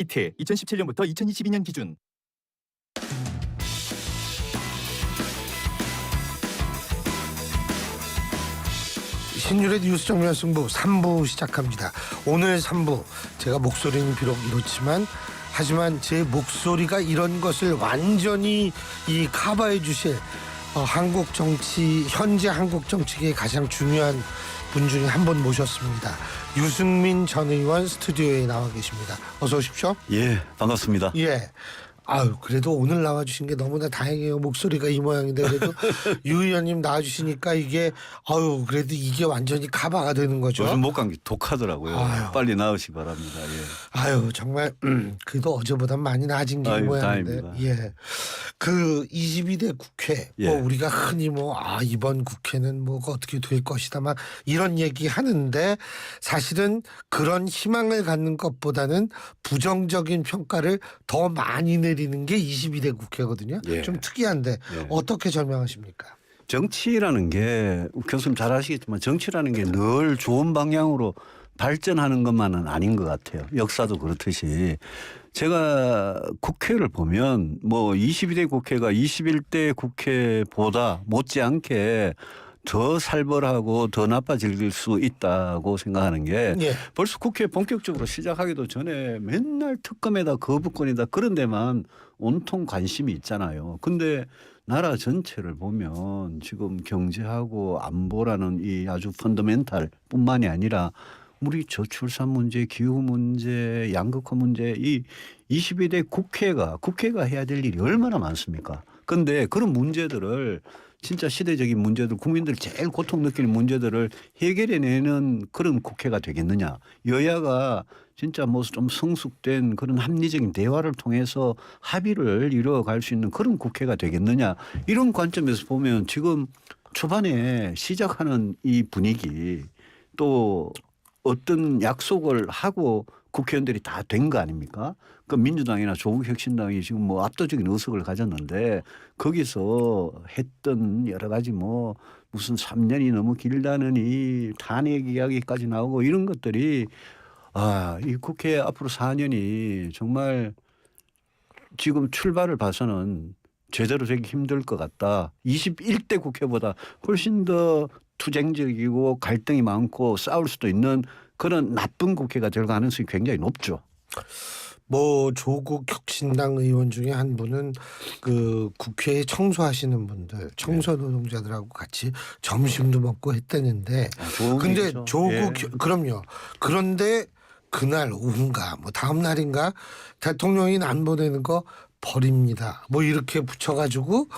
이태 2017년부터 2022년 기준 신율의 뉴스 정면 승부 3부 시작합니다. 오늘 3부 제가 목소리는 비록 이렇지만 하지만 제 목소리가 이런 것을 완전히 이 커버해 주실 한국 정치 현재 한국 정치계의 가장 중요한 분 중에 한 분 모셨습니다. 유승민 전 의원 스튜디오에 나와 계십니다. 어서 오십시오. 예, 반갑습니다. 예. 아유, 그래도 오늘 나와주신 게 너무나 다행이에요. 목소리가 이 모양인데 그래도 유 의원님 나와주시니까 이게 아유 그래도 이게 완전히 커버가 되는 거죠. 요즘 목감기 독하더라고요. 아유. 빨리 나으시기 바랍니다. 예. 아유 정말 그래도 어제보다 많이 나아진 게 이 아유, 모양인데. 다행입니다. 예. 그 22대 국회 예. 뭐 우리가 흔히 이번 국회는 뭐가 어떻게 될 것이다 막 이런 얘기 하는데 사실은 그런 희망을 갖는 것보다는 부정적인 평가를 더 많이 내리는 게 22대 국회거든요. 예. 좀 특이한데 예. 어떻게 설명하십니까? 정치라는 게 교수님 잘 아시겠지만 정치라는 게 늘 좋은 방향으로 발전하는 것만은 아닌 것 같아요. 역사도 그렇듯이 제가 국회를 보면 뭐 22대 국회가 21대 국회보다 못지않게 더 살벌하고 더 나빠질 수 있다고 생각하는 게 예. 벌써 국회 본격적으로 시작하기도 전에 맨날 특검에다 거부권이다 그런 데만 온통 관심이 있잖아요. 근데 나라 전체를 보면 지금 경제하고 안보라는 이 아주 펀더멘탈 뿐만이 아니라 우리 저출산 문제, 기후 문제, 양극화 문제 이 22대 국회가 해야 될 일이 얼마나 많습니까? 그런데 그런 문제들을 진짜 시대적인 문제들 국민들이 제일 고통 느끼는 문제들을 해결해내는 그런 국회가 되겠느냐. 여야가 진짜 뭐 좀 성숙된 그런 합리적인 대화를 통해서 합의를 이루어갈 수 있는 그런 국회가 되겠느냐. 이런 관점에서 보면 지금 초반에 시작하는 이 분위기 또 어떤 약속을 하고 국회의원들이 다 된 거 아닙니까? 그 민주당이나 조국혁신당이 지금 뭐 압도적인 의석을 가졌는데 거기서 했던 여러 가지 뭐 무슨 3년이 너무 길다느니 탄핵 이야기까지 나오고 이런 것들이 이 국회 앞으로 4년이 정말 지금 출발을 봐서는 제대로 되기 힘들 것 같다. 21대 국회보다 훨씬 더 투쟁적이고 갈등이 많고 싸울 수도 있는 그런 나쁜 국회가 될 가능성이 굉장히 높죠. 뭐 조국 혁신당 의원 중에 한 분은 그 국회에 청소하시는 분들 청소 노동자들하고 같이 점심도 먹고 했다는데 근데 얘기죠. 조국 예. 그럼요. 그런데 그날 오후인가 뭐 다음 날인가 대통령이 안 보내는 거 버립니다. 뭐 이렇게 붙여가지고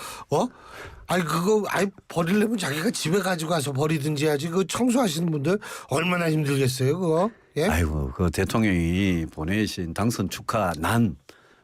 그거 버리려면 자기가 집에 가지고 가서 버리든지 해야지. 그 청소하시는 분들 얼마나 힘들겠어요, 그거? 예? 아이고, 그 대통령이 보내신 당선 축하 난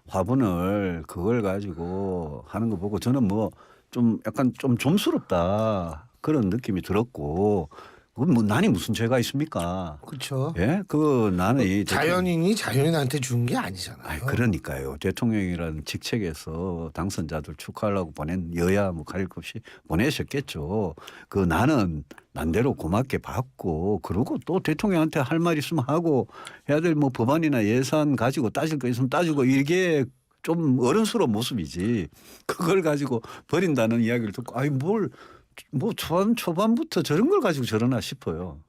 화분을 그걸 가지고 하는 거 보고 저는 뭐 좀 약간 좀 좀스럽다 그런 느낌이 들었고 그건 뭐 난이 무슨 죄가 있습니까? 그렇죠. 예, 그 나는 이 자연인이 자연인한테 준 게 아니잖아요. 그러니까요. 대통령이라는 직책에서 당선자들 축하하려고 보낸 여야 뭐 가릴 것 없이 보내셨겠죠. 그 나는 난대로 고맙게 받고 그러고 또 대통령한테 할 말 있으면 하고 해야 될 뭐 법안이나 예산 가지고 따질 거 있으면 따지고 이게 좀 어른스러운 모습이지. 그걸 가지고 버린다는 이야기를 듣고 뭐 초반부터 저런 걸 가지고 저러나 싶어요.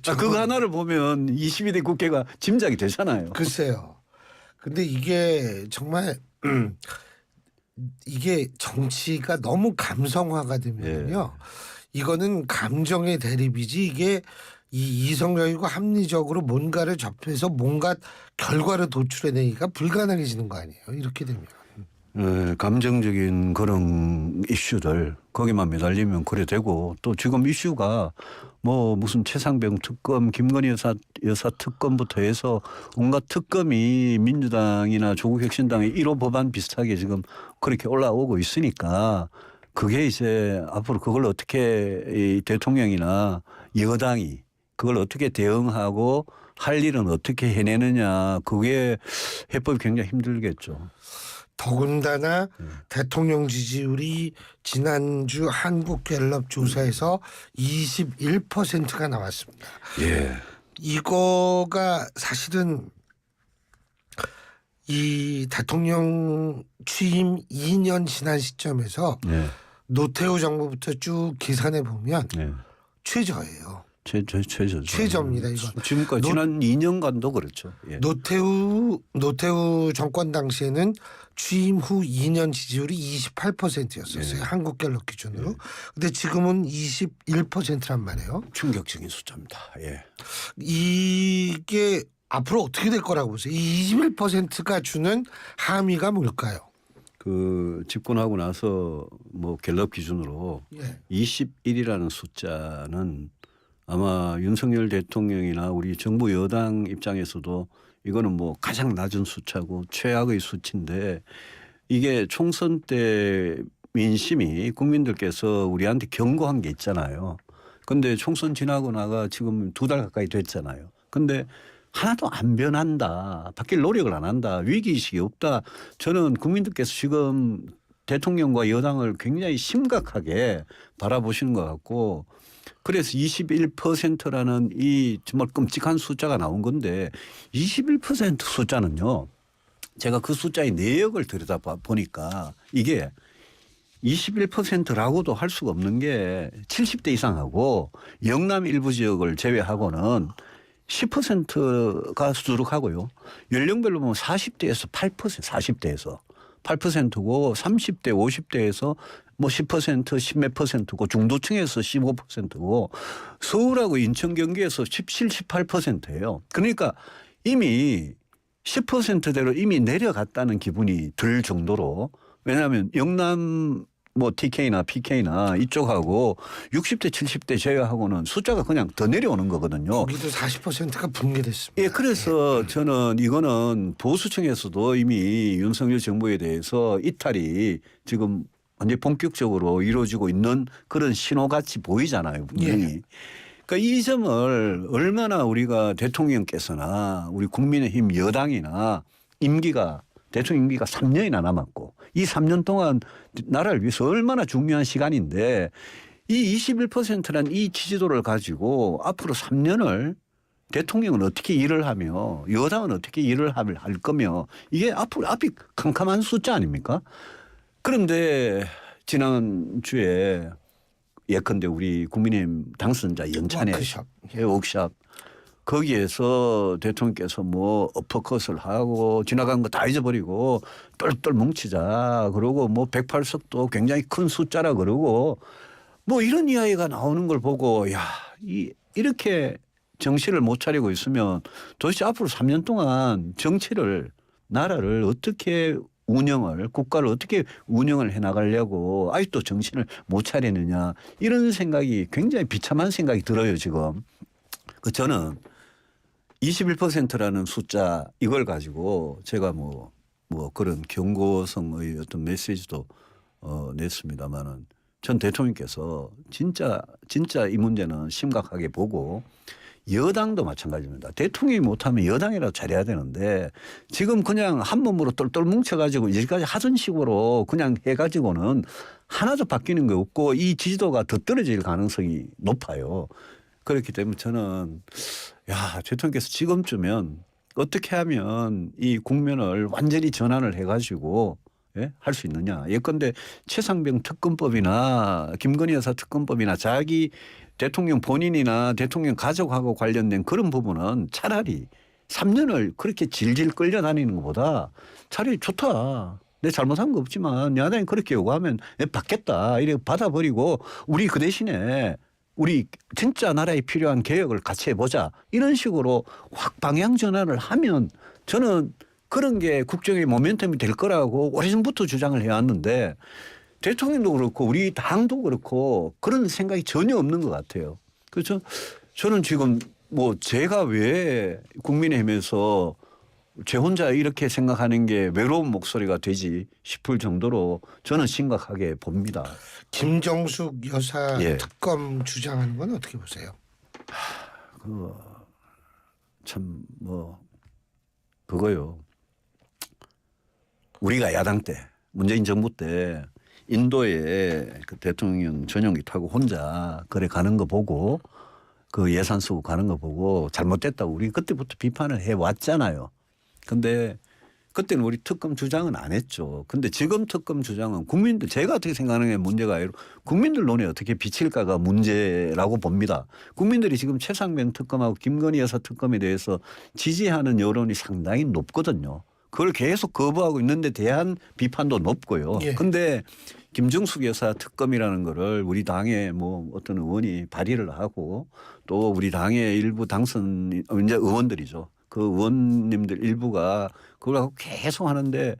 그거 하나를 보면 22대 국회가 짐작이 되잖아요. 글쎄요. 근데 이게 정말 이게 정치가 너무 감성화가 되면요. 이거는 감정의 대립이지 이게 이 이성적이고 합리적으로 뭔가를 접해서 뭔가 결과를 도출해내기가 불가능해지는 거 아니에요. 이렇게 되면. 감정적인 그런 이슈들 거기만 매달리면 그래 되고 또 지금 이슈가 뭐 무슨 최상병 특검 김건희 여사 특검부터 해서 온갖 특검이 민주당이나 조국혁신당의 1호 법안 비슷하게 지금 그렇게 올라오고 있으니까 그게 이제 앞으로 그걸 어떻게 이 대통령이나 여당이 그걸 어떻게 대응하고 할 일은 어떻게 해내느냐 그게 해법이 굉장히 힘들겠죠. 더군다나 대통령 지지율이 지난주 한국갤럽 조사에서 21%가 나왔습니다. 예. 이거가 사실은 이 대통령 취임 2년 지난 시점에서 네. 노태우 정부부터 쭉 계산해 보면 네. 최저예요. 최저죠. 최저입니다, 이거. 지금까지 지난 2년간도 그렇죠. 예. 노태우 정권 당시에는 취임 후 2년 지지율이 28%였었어요. 예. 한국갤럽 기준으로. 근데 지금은 21%란 말이에요. 충격적인 숫자입니다. 예. 이게 앞으로 어떻게 될 거라고 보세요? 이 21%가 주는 함의가 뭘까요? 그 집권하고 나서 뭐 갤럽 기준으로 예. 21이라는 숫자는 아마 윤석열 대통령이나 우리 정부 여당 입장에서도 이거는 뭐 가장 낮은 숫자고 최악의 수치인데 이게 총선 때 민심이 국민들께서 우리한테 경고한 게 있잖아요. 근데 총선 지나고 나가 지금 2달 가까이 됐잖아요. 근데 하나도 안 변한다. 바뀔 노력을 안 한다. 위기의식이 없다. 저는 국민들께서 지금 대통령과 여당을 굉장히 심각하게 바라보시는 것 같고 그래서 21%라는 이 정말 끔찍한 숫자가 나온 건데 21% 숫자는요. 제가 그 숫자의 내역을 들여다 보니까 이게 21%라고도 할 수가 없는 게 70대 이상하고 영남 일부 지역을 제외하고는 10%가 수두룩하고요. 연령별로 보면 40대에서 8%, 40대에서 8%고 30대, 50대에서 뭐 10%, 10몇 %고 중도층에서 15%고 서울하고 인천 경기에서 17, 18%예요. 그러니까 이미 10%대로 이미 내려갔다는 기분이 들 정도로 왜냐하면 영남 뭐 TK나 PK나 이쪽하고 60대 70대 제외하고는 숫자가 그냥 더 내려오는 거거든요. 거기도 40%가 붕괴됐습니다. 예, 그래서 저는 이거는 보수층에서도 이미 윤석열 정부에 대해서 이탈이 지금 완전히 본격적으로 이루어지고 있는 그런 신호같이 보이잖아요. 분명히. 예. 그러니까 이 점을 얼마나 우리가 대통령께서나 우리 국민의힘 여당이나 대통령 임기가 3년이나 남았고 이 3년 동안 나라를 위해서 얼마나 중요한 시간인데 이 21%란 이 지지도를 가지고 앞으로 3년을 대통령은 어떻게 일을 하며 여당은 어떻게 일을 할 거며 이게 앞이 캄캄한 숫자 아닙니까? 그런데 지난주에 예컨대 우리 국민의힘 당선자 연찬회 워크숍 거기에서 대통령께서 뭐 어퍼컷을 하고 지나간 거 다 잊어버리고 똘똘 뭉치자 그러고 뭐 108석도 굉장히 큰 숫자라 그러고 뭐 이런 이야기가 나오는 걸 보고 야, 이렇게 정신을 못 차리고 있으면 도대체 앞으로 3년 동안 정치를 나라를 어떻게 국가를 어떻게 운영을 해 나가려고 아직도 정신을 못 차리느냐 이런 생각이 굉장히 비참한 생각이 들어요 지금. 저는 21%라는 숫자 이걸 가지고 제가 뭐 그런 경고성의 어떤 메시지도 냈습니다마는 전 대통령께서 진짜 이 문제는 심각하게 보고 여당도 마찬가지입니다. 대통령이 못하면 여당이라도 잘해야 되는데 지금 그냥 한 몸으로 똘똘 뭉쳐가지고 여기까지 하던 식으로 그냥 해가지고는 하나도 바뀌는 게 없고 이 지지도가 더 떨어질 가능성이 높아요. 그렇기 때문에 저는 대통령께서 지금쯤은 어떻게 하면 이 국면을 완전히 전환을 해가지고 할 수 있느냐. 예컨대 최상병 특검법이나 김건희 여사 특검법이나 자기 대통령 본인이나 대통령 가족하고 관련된 그런 부분은 차라리 3년을 그렇게 질질 끌려다니는 것보다 차라리 좋다. 내 잘못한 거 없지만 야당이 그렇게 요구하면 받겠다. 이렇게 받아버리고 우리 그 대신에 우리 진짜 나라에 필요한 개혁을 같이 해보자. 이런 식으로 확 방향 전환을 하면 저는 그런 게 국정의 모멘텀이 될 거라고 오래전부터 주장을 해왔는데 대통령도 그렇고 우리 당도 그렇고 그런 생각이 전혀 없는 것 같아요. 그래서 저는 지금 뭐 제가 왜 국민의힘에서 제 혼자 이렇게 생각하는 게 외로운 목소리가 되지 싶을 정도로 저는 심각하게 봅니다. 김정숙 여사 예. 특검 주장하는 건 어떻게 보세요? 그거요. 우리가 야당 때 문재인 정부 때 인도에 그 대통령 전용기 타고 혼자 그래 가는 거 보고 그 예산 쓰고 가는 거 보고 잘못됐다고 우리 그때부터 비판을 해왔잖아요. 근데 그때는 우리 특검 주장은 안 했죠. 근데 지금 특검 주장은 국민들 제가 어떻게 생각하는 게 문제가 아니라 국민들 눈에 어떻게 비칠까가 문제라고 봅니다. 국민들이 지금 최상병 특검하고 김건희 여사 특검에 대해서 지지하는 여론이 상당히 높거든요. 그걸 계속 거부하고 있는데 대한 비판도 높고요. 예. 근데 김정숙 여사 특검이라는 거를 우리 당의 뭐 어떤 의원이 발의를 하고 또 우리 당의 일부 당선 이제 의원들이죠. 그 의원님들 일부가 그걸 하고 계속 하는데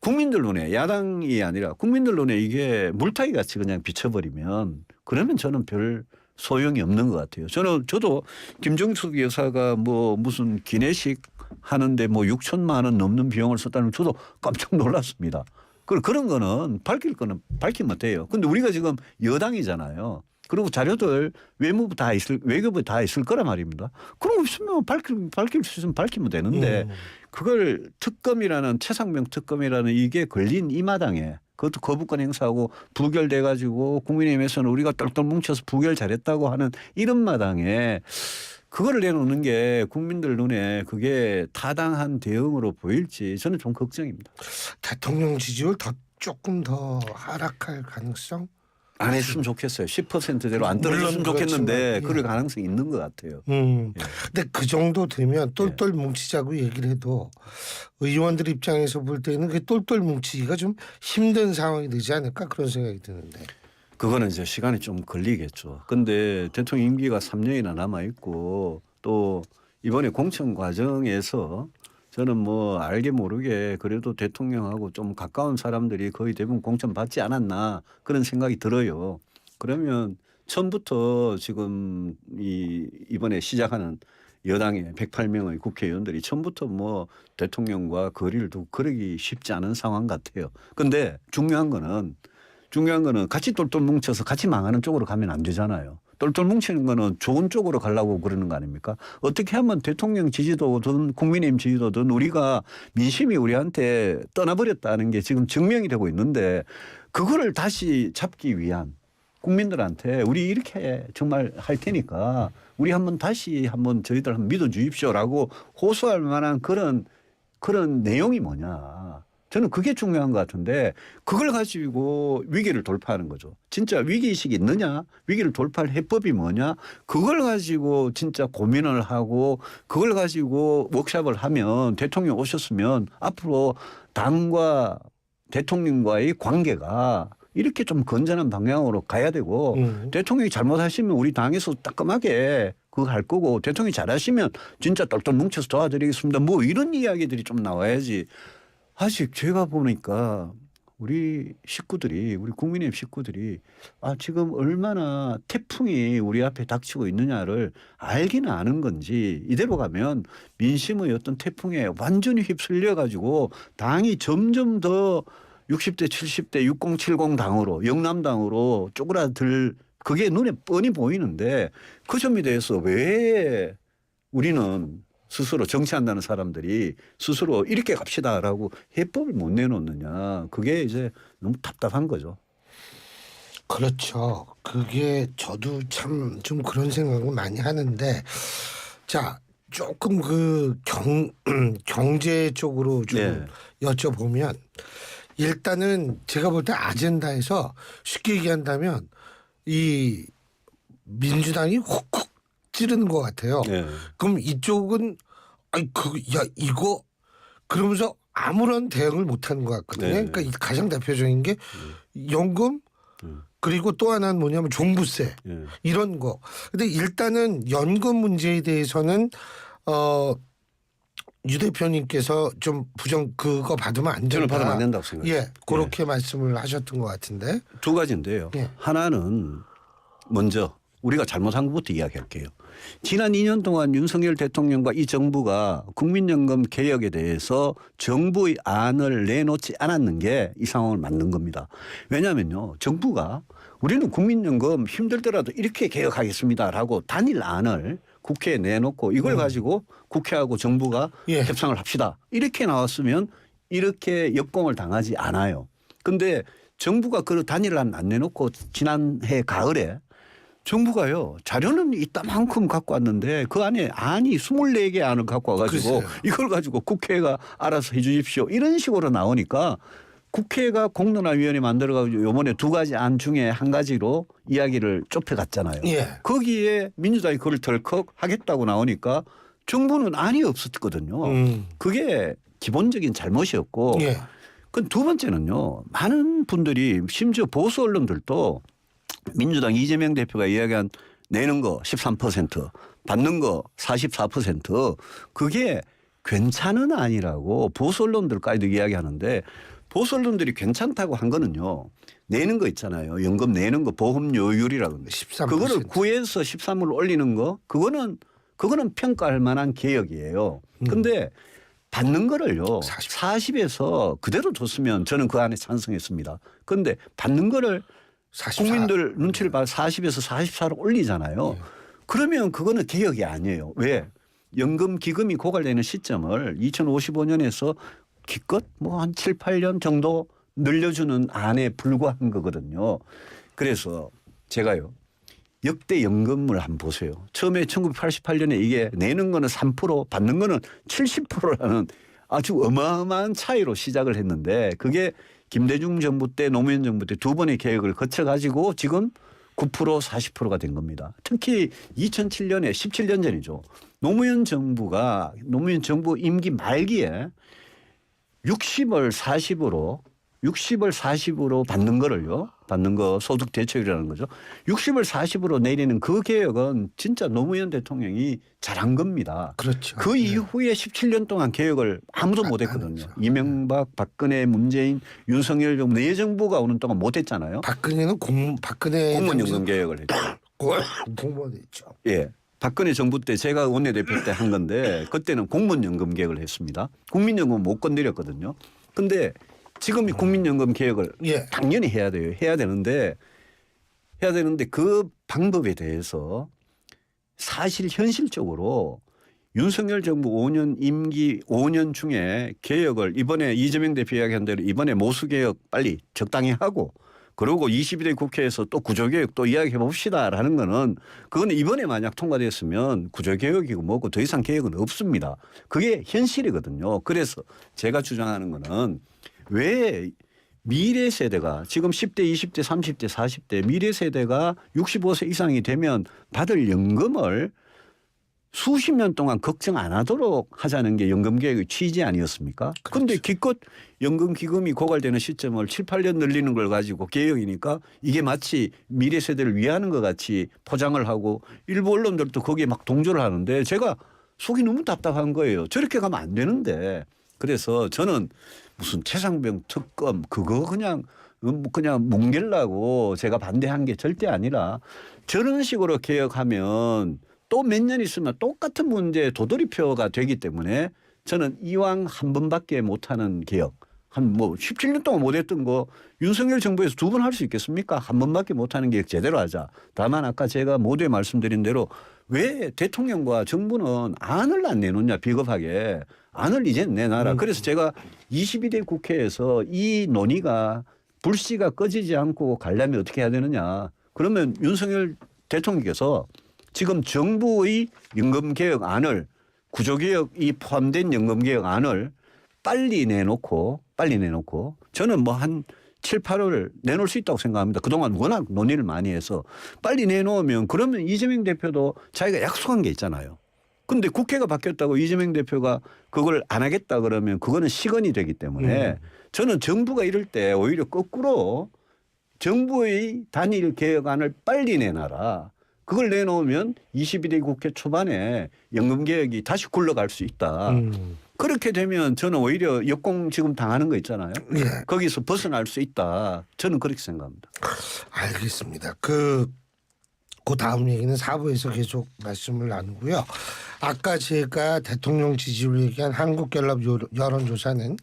국민들 눈에 야당이 아니라 국민들 눈에 이게 물타기 같이 그냥 비춰버리면 그러면 저는 별 소용이 없는 것 같아요. 저도 김정숙 여사가 뭐 무슨 기내식 하는데 뭐 6천만 원 넘는 비용을 썼다는 저도 깜짝 놀랐습니다. 그런 거는 밝힐 거는 밝히면 돼요. 근데 우리가 지금 여당이잖아요. 그리고 자료들 외무부 다 있을 외교부 다 있을 거란 말입니다. 그런 거 있으면 밝힐 수 있으면 밝히면 되는데 그걸 특검이라는 최상병 특검이라는 이게 걸린 이 마당에 그것도 거부권 행사하고 부결돼 가지고 국민의힘에서는 우리가 똘똘 뭉쳐서 부결 잘했다고 하는 이런 마당에 그거를 내놓는 게 국민들 눈에 그게 타당한 대응으로 보일지 저는 좀 걱정입니다. 대통령 지지율 조금 더 하락할 가능성? 안 했으면 좋겠어요. 10%대로 안 떨어졌으면 좋겠는데 그렇지만, 예. 그럴 가능성이 있는 것 같아요. 근데 그 정도 되면 똘똘 뭉치자고 얘기를 해도 의원들 입장에서 볼 때는 그 똘똘 뭉치기가 좀 힘든 상황이 되지 않을까 그런 생각이 드는데. 그거는 이제 시간이 좀 걸리겠죠. 근데 대통령 임기가 3년이나 남아 있고 또 이번에 공천 과정에서 저는 뭐 알게 모르게 그래도 대통령하고 좀 가까운 사람들이 거의 대부분 공천 받지 않았나 그런 생각이 들어요. 그러면 처음부터 지금 이번에 시작하는 여당의 108명의 국회의원들이 처음부터 뭐 대통령과 거리를 두고 그러기 쉽지 않은 상황 같아요. 근데 중요한 거는 같이 똘똘 뭉쳐서 같이 망하는 쪽으로 가면 안 되잖아요. 똘똘 뭉치는 거는 좋은 쪽으로 가려고 그러는 거 아닙니까? 어떻게 하면 대통령 지지도든 국민의힘 지지도든 우리가 민심이 우리한테 떠나버렸다는 게 지금 증명이 되고 있는데 그거를 다시 잡기 위한 국민들한테 우리 이렇게 정말 할 테니까 우리 다시 한번 저희들 한번 믿어 주십시오라고 호소할 만한 그런 내용이 뭐냐. 저는 그게 중요한 것 같은데 그걸 가지고 위기를 돌파하는 거죠. 진짜 위기의식이 있느냐 위기를 돌파할 해법이 뭐냐 그걸 가지고 진짜 고민을 하고 그걸 가지고 워크숍을 하면 대통령 오셨으면 앞으로 당과 대통령과의 관계가 이렇게 좀 건전한 방향으로 가야 되고 대통령이 잘못하시면 우리 당에서 따끔하게 그거 할 거고 대통령이 잘하시면 진짜 똘똘 뭉쳐서 도와드리겠습니다. 뭐 이런 이야기들이 좀 나와야지. 아직 제가 보니까 우리 국민의힘 식구들이 지금 얼마나 태풍이 우리 앞에 닥치고 있느냐를 알기는 아는 건지 이대로 가면 민심의 어떤 태풍에 완전히 휩쓸려 가지고 당이 점점 더 60대 70대 6070 당으로 영남당으로 쪼그라들 그게 눈에 뻔히 보이는데 그 점에 대해서 왜 우리는 스스로 정치한다는 사람들이 스스로 이렇게 갑시다라고 해법을 못 내놓느냐. 그게 이제 너무 답답한 거죠. 그렇죠. 그게 저도 참 좀 그런 생각을 많이 하는데 자 조금 그 경제 쪽으로 좀 네. 여쭤보면 일단은 제가 볼 때 아젠다에서 쉽게 얘기한다면 이 민주당이 훅훅 찌르는 것 같아요. 네. 그럼 이쪽은 이거 그러면서 아무런 대응을 못하는 것 같거든요. 네. 그러니까 이 가장 대표적인 게 연금 그리고 또 하나는 뭐냐면 종부세 네. 이런 거. 근데 일단은 연금 문제에 대해서는 유 대표님께서 좀 그거 받으면 안 된다. 저는 받으면 안 된다고 생각해요. 예, 그렇게 말씀을 하셨던 것 같은데. 두 가지인데요. 예. 하나는 먼저 우리가 잘못한 것부터 이야기할게요. 지난 2년 동안 윤석열 대통령과 이 정부가 국민연금 개혁에 대해서 정부의 안을 내놓지 않았는 게 이 상황을 만든 겁니다. 왜냐하면요. 정부가 우리는 국민연금 힘들더라도 이렇게 개혁하겠습니다라고 단일 안을 국회에 내놓고 이걸 가지고 국회하고 정부가 예. 협상을 합시다. 이렇게 나왔으면 이렇게 역공을 당하지 않아요. 그런데 정부가 그 단일안 안 내놓고 지난해 가을에 정부가요. 자료는 이따만큼 갖고 왔는데 그 안에 안이 24개 안을 갖고 와가지고 글쎄요. 이걸 가지고 국회가 알아서 해 주십시오. 이런 식으로 나오니까 국회가 공론화위원회 만들어가지고 요번에 2가지 안 중에 한 가지로 이야기를 좁혀갔잖아요. 예. 거기에 민주당이 그걸 덜컥 하겠다고 나오니까 정부는 안이 없었거든요. 그게 기본적인 잘못이었고 예. 그 두 번째는요. 많은 분들이 심지어 보수 언론들도 민주당 이재명 대표가 이야기한 내는 거 13% 받는 거 44% 그게 괜찮은 아니라고 보수 언론들까지도 이야기하는데 보수 언론들이 괜찮다고 한 거는요. 내는 거 있잖아요. 연금 내는 거 보험료율이라고. 13%. 그거를 9에서 13으로 올리는 거 그거는 평가할 만한 개혁이에요. 근데 받는 거를요. 40에서 그대로 줬으면 저는 그 안에 찬성했습니다. 그런데 받는 거를 44. 국민들 눈치를 봐 40에서 44로 올리잖아요. 그러면 그거는 개혁이 아니에요. 왜? 연금 기금이 고갈되는 시점을 2055년에서 기껏 뭐 한 7, 8년 정도 늘려주는 안에 불과한 거거든요. 그래서 제가요. 역대 연금을 한번 보세요. 처음에 1988년에 이게 내는 거는 3% 받는 거는 70%라는 아주 어마어마한 차이로 시작을 했는데 그게 김대중 정부 때 노무현 정부 때 두 번의 개혁을 거쳐 가지고 지금 9% 40%가 된 겁니다. 특히 2007년에 17년 전이죠. 노무현 정부 임기 말기에 60을 40으로 받는 거를요. 받는 거 소득 대체율이라는 거죠. 60을 40으로 내리는 그 개혁은 진짜 노무현 대통령이 잘한 겁니다. 그렇죠. 그 이후에 17년 동안 개혁을 아무도 못 했거든요. 이명박, 박근혜, 문재인, 윤석열 정부 네 정부가 오는 동안 못 했잖아요. 박근혜는 박근혜 공무원연금 개혁을 했죠. 공무원했죠. 예. 박근혜 정부 때 제가 원내대표 때 한 건데 그때는 공무원연금 개혁을 했습니다. 국민연금은 못 건드렸거든요. 근데 지금 이 국민연금 개혁을 예. 당연히 해야 돼요. 해야 되는데 그 방법에 대해서 사실 현실적으로 윤석열 정부 5년 임기 5년 중에 개혁을 이번에 이재명 대표 이야기한 대로 이번에 모수개혁 빨리 적당히 하고 그리고 22대 국회에서 또 구조개혁 또 이야기해 봅시다라는 거는 그거는 이번에 만약 통과됐으면 구조개혁이고 뭐고 더 이상 개혁은 없습니다. 그게 현실이거든요. 그래서 제가 주장하는 거는 왜 미래 세대가 지금 10대, 20대, 30대, 40대 미래 세대가 65세 이상이 되면 받을 연금을 수십 년 동안 걱정 안 하도록 하자는 게 연금개혁의 취지 아니었습니까? 그런데 기껏 연금기금이 고갈되는 시점을 7, 8년 늘리는 걸 가지고 개혁이니까 이게 마치 미래 세대를 위하는 것 같이 포장을 하고 일부 언론들도 거기에 막 동조를 하는데 제가 속이 너무 답답한 거예요. 저렇게 가면 안 되는데. 그래서 저는 무슨 최상병 특검 그거 그냥 뭉개려고 제가 반대한 게 절대 아니라 저런 식으로 개혁하면 또 몇 년 있으면 똑같은 문제에 도돌이표가 되기 때문에 저는 이왕 한 번밖에 못하는 개혁 한 뭐 17년 동안 못했던 거 윤석열 정부에서 2번 할 수 있겠습니까? 한 번밖에 못하는 개혁 제대로 하자. 다만 아까 제가 모두에 말씀드린 대로 왜 대통령과 정부는 안을 안 내놓냐 비겁하게 안을 이제 내놔라. 그래서 제가 22대 국회에서 이 논의가 불씨가 꺼지지 않고 가려면 어떻게 해야 되느냐. 그러면 윤석열 대통령께서 지금 정부의 연금개혁안을 구조개혁이 포함된 연금개혁안을 빨리 내놓고 저는 뭐 한 7, 8월 내놓을 수 있다고 생각합니다. 그동안 워낙 논의를 많이 해서 빨리 내놓으면 그러면 이재명 대표도 자기가 약속한 게 있잖아요. 근데 국회가 바뀌었다고 이재명 대표가 그걸 안 하겠다 그러면 그거는 시건이 되기 때문에 저는 정부가 이럴 때 오히려 거꾸로 정부의 단일 개혁안을 빨리 내놔라. 그걸 내놓으면 22대 국회 초반에 연금개혁이 다시 굴러갈 수 있다. 그렇게 되면 저는 오히려 역공 지금 당하는 거 있잖아요. 예. 거기서 벗어날 수 있다. 저는 그렇게 생각합니다. 알겠습니다. 그 다음 얘기는 4부에서 계속 말씀을 나누고요. 아까 제가 대통령 지지율 얘기한 한국갤럽 여론조사는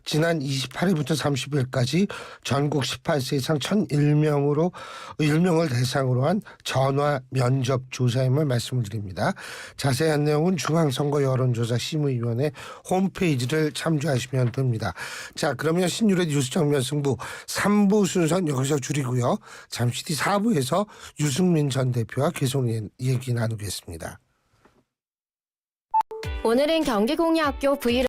지난 28일부터 30일까지 전국 18세 이상 1,001명을 대상으로 한 전화 면접 조사임을 말씀을 드립니다. 자세한 내용은 중앙선거 여론조사 심의위원회 홈페이지를 참조하시면 됩니다. 자, 그러면 신유래 뉴스 정면 승부 3부 순서는 여기서 줄이고요. 잠시 뒤 4부에서 유승민 전 대표와 계속 얘기 나누겠습니다. 오늘은 경기공예학교 브이